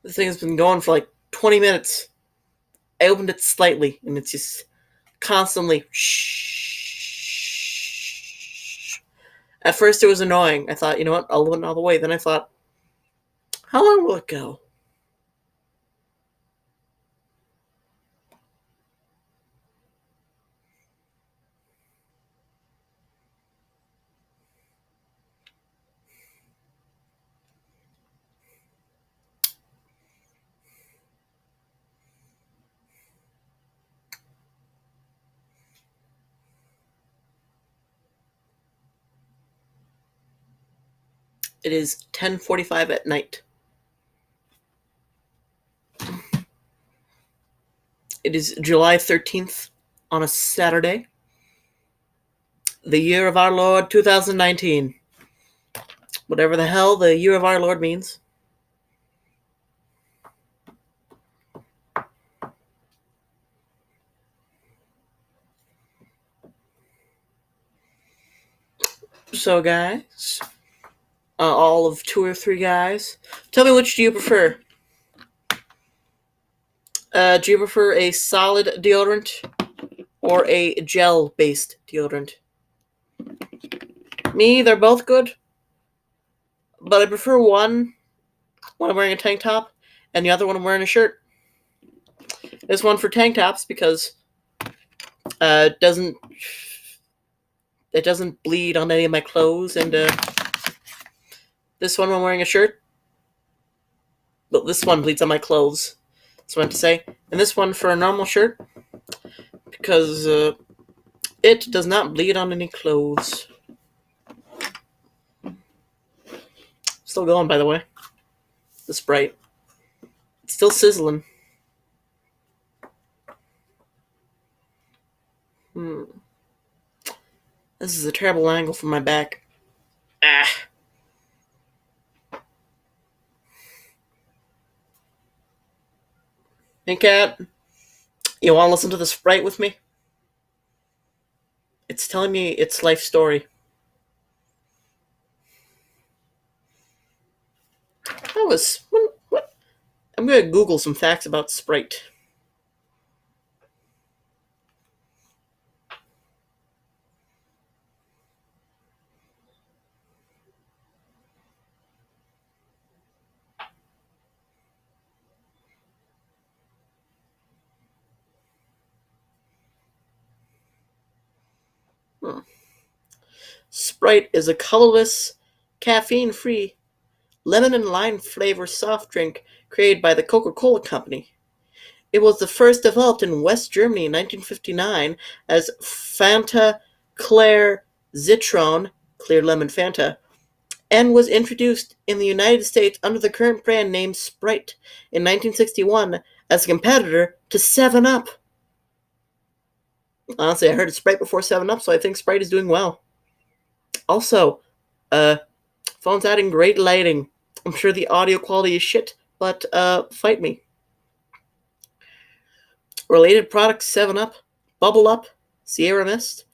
The thing has been going for like 20 minutes. I opened it slightly, and it's just constantly shh. At first, it was annoying. I thought, you know what, I'll open it all the way. Then I thought, how long will it go? It is 10:45 at night. It is July 13th on a Saturday. The year of our Lord 2019. Whatever the hell the year of our Lord means. So, guys, all of 2 or 3 guys, tell me, which do you prefer? Do you prefer a solid deodorant or a gel-based deodorant? Me, they're both good, but I prefer one when I'm wearing a tank top, and the other when I'm wearing a shirt. This one for tank tops because it doesn't bleed on any of my clothes, and this one when I'm wearing a shirt, but this one bleeds on my clothes. That's what I meant to say. And this one for a normal shirt because it does not bleed on any clothes. Still going, by the way. The Sprite. It's still sizzling. This is a terrible angle from my back. Hey, Cat. You want to listen to the Sprite with me? It's telling me its life story. What? I'm going to Google some facts about Sprite. Sprite is a colorless, caffeine-free, lemon and lime flavor soft drink created by the Coca-Cola Company. It was the first developed in West Germany in 1959 as Fanta Claire Zitron, clear lemon Fanta, and was introduced in the United States under the current brand name Sprite in 1961 as a competitor to 7-Up. Honestly, I heard of Sprite before 7-Up, so I think Sprite is doing well. Also, phone's adding great lighting. I'm sure the audio quality is shit, but fight me. Related products: 7-Up, Bubble Up, Sierra Mist,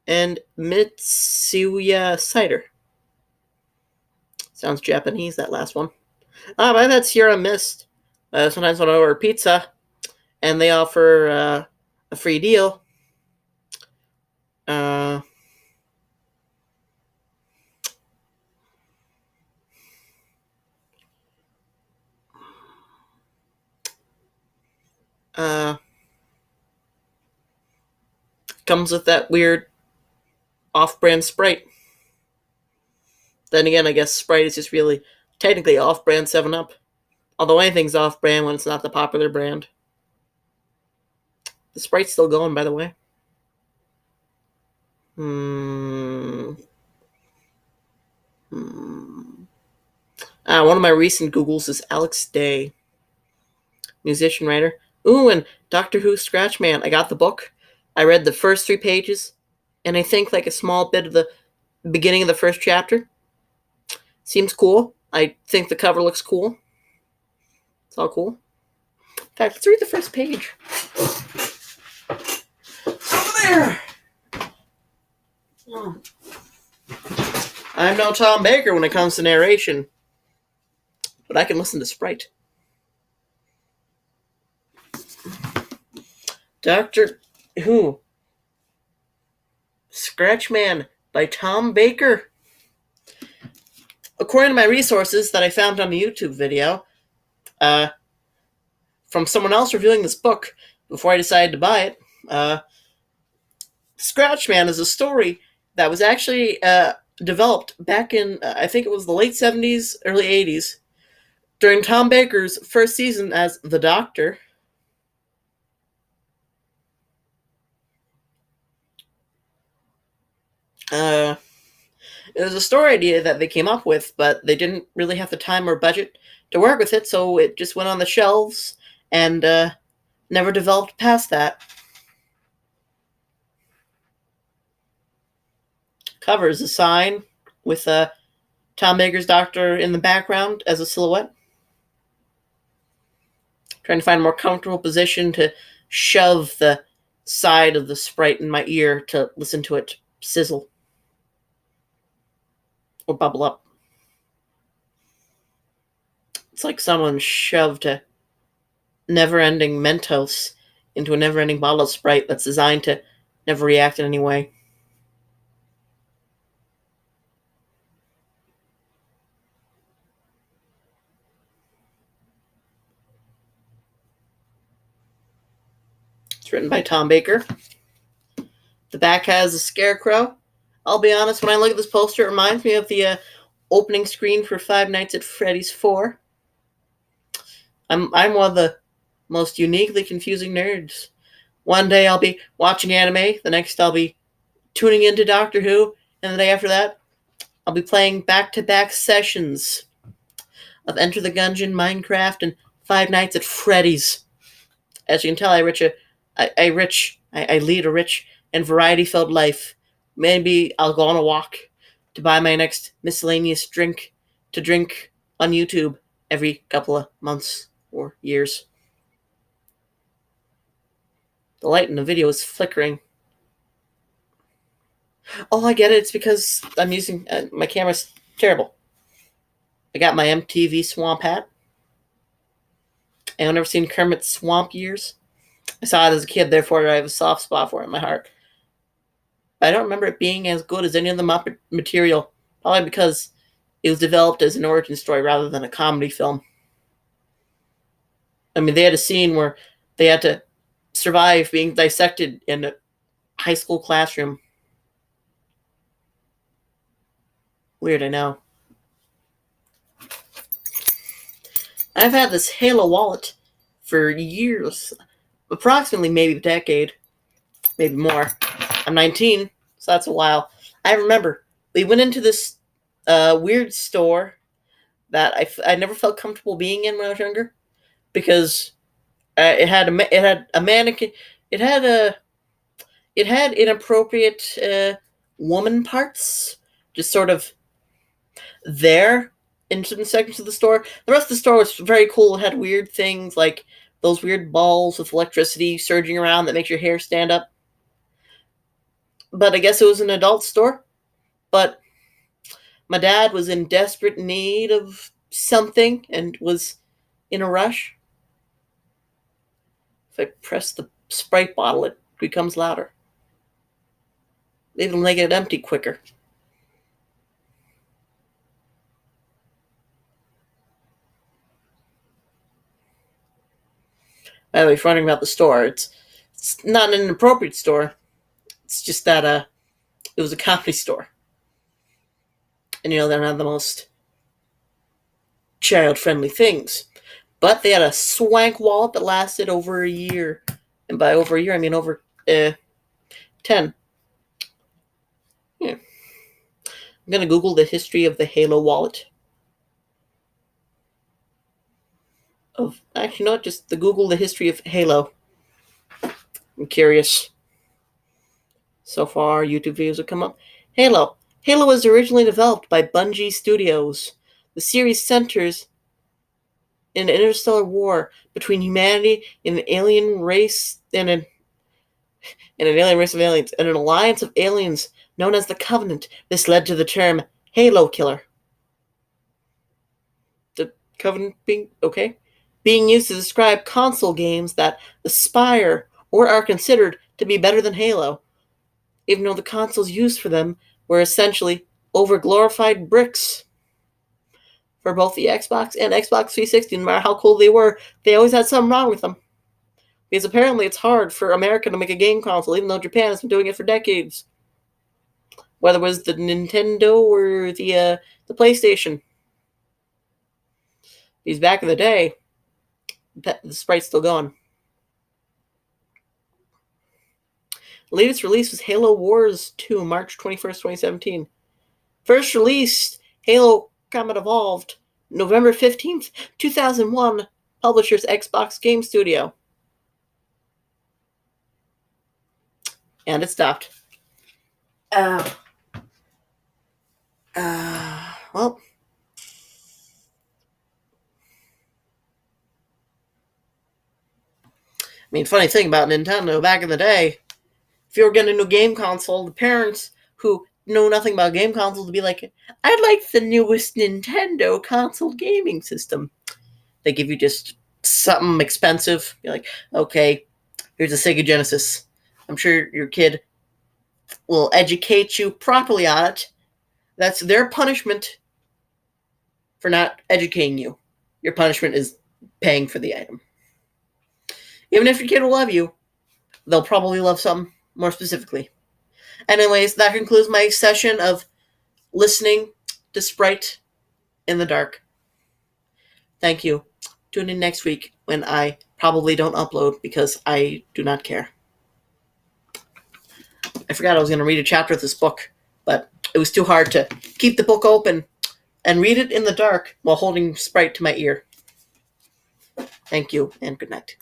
and Mitsuya Cider. Sounds Japanese, that last one. But I've had Sierra Mist. Sometimes when I order pizza, and they offer a free deal. Comes with that weird off-brand Sprite. Then again, I guess Sprite is just really technically off-brand 7-Up. Although anything's off-brand when it's not the popular brand. The Sprite's still going, by the way. One of my recent Googles is Alex Day. Musician, writer. Ooh, and Doctor Who Scratchman. I got the book. I read the first 3 pages, and I think like a small bit of the beginning of the first chapter. Seems cool. I think the cover looks cool. It's all cool. In fact, let's read the first page. It's over there! I'm no Tom Baker when it comes to narration, but I can listen to Sprite. Doctor Who Scratchman by Tom Baker. According to my resources that I found on a YouTube video, uh, from someone else reviewing this book before I decided to buy it, Scratchman is a story that was actually developed back in, I think it was the late 70s, early 80s, during Tom Baker's first season as the Doctor. Uh, it was a story idea that they came up with, but they didn't really have the time or budget to work with it, so it just went on the shelves and never developed past that. Covers a sign with Tom Baker's Doctor in the background as a silhouette. Trying to find a more comfortable position to shove the side of the Sprite in my ear to listen to it sizzle or bubble up. It's like someone shoved a never-ending Mentos into a never-ending bottle of Sprite that's designed to never react in any way. It's written by Tom Baker. The back has a scarecrow. I'll be honest, when I look at this poster, it reminds me of the opening screen for Five Nights at Freddy's 4. I'm one of the most uniquely confusing nerds. One day I'll be watching anime, the next I'll be tuning into Doctor Who, and the day after that, I'll be playing back-to-back sessions of Enter the Gungeon, Minecraft, and Five Nights at Freddy's. As you can tell, I lead a rich and variety-filled life. Maybe I'll go on a walk to buy my next miscellaneous drink to drink on YouTube every couple of months or years. The light in the video is flickering. Oh, I get it. It's because I'm using my camera's terrible. I got my MTV Swamp hat. I've never seen Kermit's Swamp Years. I saw it as a kid, therefore I have a soft spot for it in my heart. But I don't remember it being as good as any of the Muppet material, probably because it was developed as an origin story rather than a comedy film. I mean, they had a scene where they had to survive being dissected in a high school classroom. Weird, I know. I've had this Halo wallet for years, approximately maybe a decade, maybe more. I'm 19, so that's a while. I remember we went into this weird store that I never felt comfortable being in when I was younger because it had a mannequin. It had inappropriate woman parts, just sort of there in certain sections of the store. The rest of the store was very cool. It had weird things like those weird balls with electricity surging around that makes your hair stand up. But I guess it was an adult store. But my dad was in desperate need of something and was in a rush. If I press the Sprite bottle, it becomes louder. It'll make it empty quicker. By the way, fronting about the store, it's not an inappropriate store. It's just that it was a comedy store. And they're not the most child-friendly things. But they had a swank wallet that lasted over a year. And by over a year, I mean over 10. Yeah. I'm going to Google the history of the Halo wallet. Actually, not just the Google the history of Halo. I'm curious. So far, YouTube videos have come up. Halo. Halo was originally developed by Bungie Studios. The series centers in an interstellar war between humanity and an alien race and an alien race of aliens and an alliance of aliens known as the Covenant. This led to the term Halo Killer. The Covenant being used to describe console games that aspire or are considered to be better than Halo, even though the consoles used for them were essentially overglorified bricks. For both the Xbox and Xbox 360, no matter how cool they always had something wrong with them. Because apparently it's hard for America to make a game console, even though Japan has been doing it for decades. Whether it was the Nintendo or the PlayStation. Because back in the day, the Sprite's still going. The latest release was Halo Wars 2, March 21st, 2017. First released, Halo Combat Evolved, November 15th, 2001, publisher's Xbox Game Studio. And it stopped. Well, I mean, funny thing about Nintendo, back in the day, if you were getting a new game console, the parents who know nothing about game consoles would be like, I'd like the newest Nintendo console gaming system. They give you just something expensive. You're like, okay, here's a Sega Genesis. I'm sure your kid will educate you properly on it. That's their punishment for not educating you. Your punishment is paying for the item. Even if your kid will love you, they'll probably love something more specifically. Anyways, that concludes my session of listening to Sprite in the dark. Thank you. Tune in next week when I probably don't upload because I do not care. I forgot I was going to read a chapter of this book, but it was too hard to keep the book open and read it in the dark while holding Sprite to my ear. Thank you, and good night.